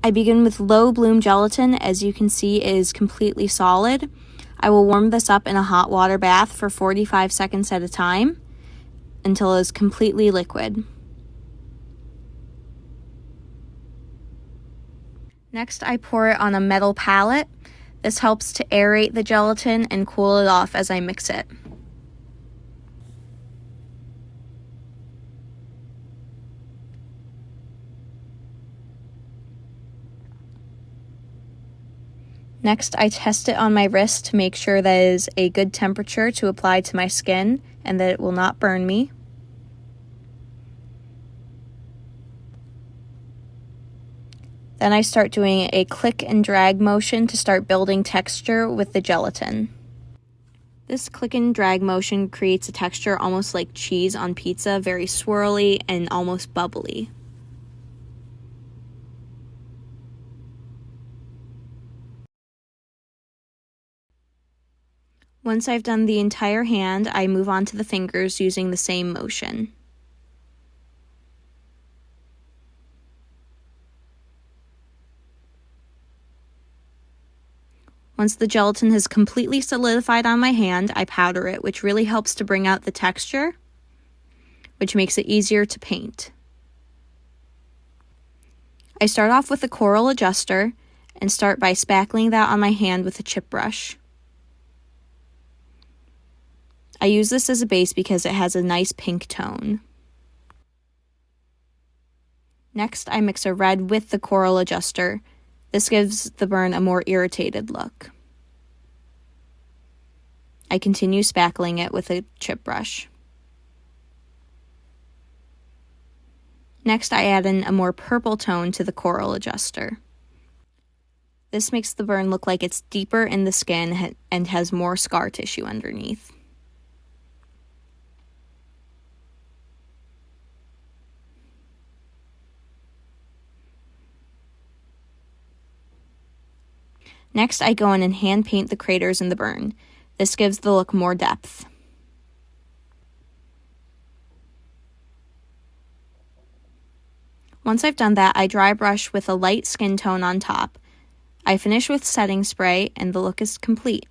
I begin with low bloom gelatin. As you can see, it is completely solid. I will warm this up in a hot water bath for 45 seconds at a time until it is completely liquid. Next, I pour it on a metal pallet. This helps to aerate the gelatin and cool it off as I mix it. Next, I test it on my wrist to make sure that it is a good temperature to apply to my skin and that it will not burn me. Then I start doing a click and drag motion to start building texture with the gelatin. This click and drag motion creates a texture almost like cheese on pizza, very swirly and almost bubbly. Once I've done the entire hand, I move on to the fingers using the same motion. Once the gelatin has completely solidified on my hand, I powder it, which really helps to bring out the texture, which makes it easier to paint. I start off with a coral adjuster and start by spackling that on my hand with a chip brush. I use this as a base because it has a nice pink tone. Next, I mix a red with the coral adjuster. This gives the burn a more irritated look. I continue spackling it with a chip brush. Next, I add in a more purple tone to the coral adjuster. This makes the burn look like it's deeper in the skin and has more scar tissue underneath. Next, I go in and hand paint the craters in the burn. This gives the look more depth. Once I've done that, I dry brush with a light skin tone on top. I finish with setting spray and the look is complete.